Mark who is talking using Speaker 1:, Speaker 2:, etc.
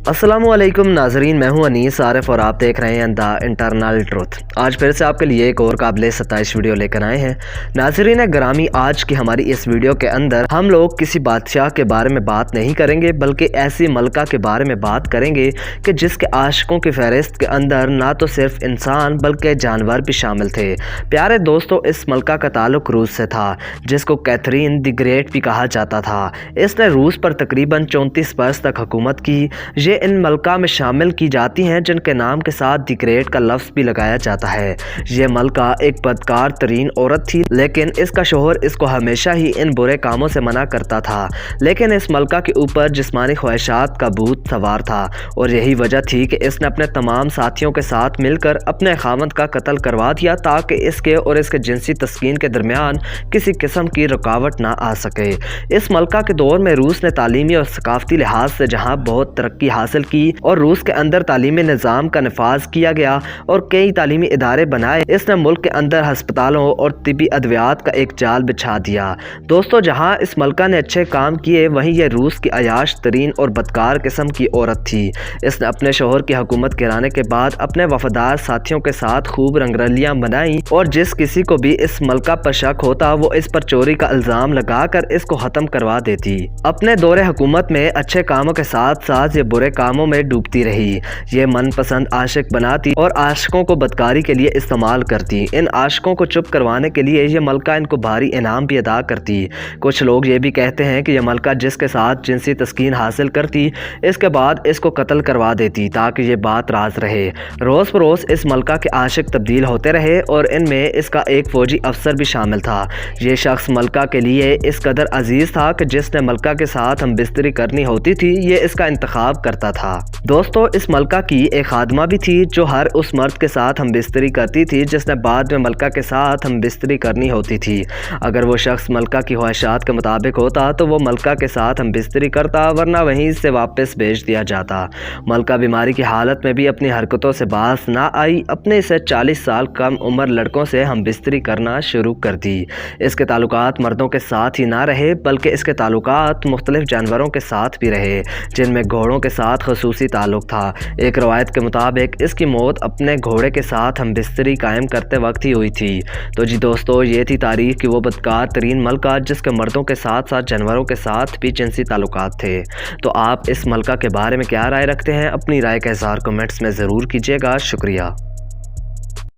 Speaker 1: अस्सलामुअलैकुम नाजरीन, मैं हूं अनीस आरिफ और आप देख रहे हैं द इंटरनल ट्रुथ। आज फिर से आपके लिए एक और काबिल सताइश वीडियो लेकर आए हैं। नाजरीन ग्रामी, आज की हमारी इस वीडियो के अंदर हम लोग किसी बादशाह के बारे में बात नहीं करेंगे, बल्कि ऐसी मलका के बारे में बात करेंगे कि जिसके आशिकों की फहरिस्त के अंदर ना तो सिर्फ इंसान बल्कि जानवर भी शामिल थे। प्यारे दोस्तों, इस मलका का ताल्लुक रूस से था, जिसको कैथरीन द ग्रेट भी कहा जाता था। इसने रूस पर तकरीबन 34 बरस तक हुकूमत की। ये इन मलका में शामिल की जाती हैं जिनके नाम के साथ द ग्रेट का लफ्ज़ भी लगाया जाता है। ये मलका एक बदकार तरीन औरत थी, लेकिन इसका शोहर इसको हमेशा ही इन बुरे कामों से मना करता था। लेकिन इस मलका के ऊपर जिस्मानी ख्वाहिशात का भूत सवार था, और यही वजह थी कि इसने अपने तमाम साथियों के साथ मिलकर अपने खामद का कत्ल करवा दिया, ताकि इसके और इसके जिनसी तस्कीन के दरमियान किसी किस्म की रुकावट ना आ सके। इस मलका के दौर में रूस ने तालीमी और सकाफती लिहाज से जहाँ बहुत तरक्की हासिल की और रूस के अंदर तालीमी निज़ाम का नफाज किया गया और कई तालीमी इदारे बनाए, इसने मुल्क के अंदर हस्पतालों और तिबी अद्वियात का एक जाल बिछा दिया। दोस्तों, जहाँ इस मलका ने अच्छे काम किए, वहीं यह रूस की अयाश तरीन और बदकार किस्म की औरत थी। इसने अपने शोहर की हुकूमत गिराने के बाद अपने वफादार साथियों के साथ खूब रंगरलियां बनाई, और जिस किसी को भी इस मलका पर शक होता वो इस पर चोरी का इल्ज़ाम लगाकर इसको ख़त्म करवा देती। अपने दौरे हुकूमत में अच्छे कामों के साथ साथ ये बुरे कामों में डूबती रही। ये मनपसंद आशिक बनाती और आशिकों को बदकारी के लिए इस्तेमाल करती। इन आशिकों को चुप करवाने के लिए ये मलका इनको भारी इनाम भी अदा करती। कुछ लोग ये भी कहते हैं कि यह मलका जिसके साथ जिनसी तस्कीन हासिल करती, इसके बाद इसको कत्ल करवा देती, ताकि ये बात राज रहे। रोज़ बरोज़ इस मलका के आशिक तब्दील होते रहे, और इनमें इसका एक फौजी अफसर भी शामिल था। ये शख्स मलका के लिए इस कदर अजीज था कि जिसने मलका के साथ हम बिस्तरी करनी होती थी, ये इसका इंतखाब करता था। दोस्तों, इस मलका की एक खादमा भी थी जो हर उस मर्द के साथ हम बिस्तरी करती थी जिसने बाद में मलका के साथ हम बिस्तरी करनी होती थी। अगर वो शख्स मलका की ख्वाहिशात के मुताबिक होता तो वो मलका के साथ हम बिस्तरी करता, वरना वहीं से वापस भेज दिया जाता। मलका बीमारी की हालत में भी अपनी हरकतों से बाज ना आई, अपने से 40 साल कम उम्र लड़कों से हम बिस्तरी करना शुरू कर दी। इसके ताल्लुकात मर्दों के साथ ही ना रहे, बल्कि इसके ताल्लुकात मुख्तलिफ जानवरों के साथ भी रहे, जिनमें घोड़ों के साथ खसूसी ताल्लुक था। एक रवायत के मुताबिक इसकी मौत अपने घोड़े के साथ हम बिस्तरी कायम करते वक्त ही हुई थी। तो जी दोस्तों, ये थी तारीख की वो बदकार तरीन मलका जिसके मर्दों के साथ साथ जानवरों के साथ भी जिनसी ताल्लुकात थे। तो आप इस मलका के बारे में क्या राय रखते हैं? अपनी राय का इज़हार कमेंट्स में ज़रूर कीजिएगा। शुक्रिया।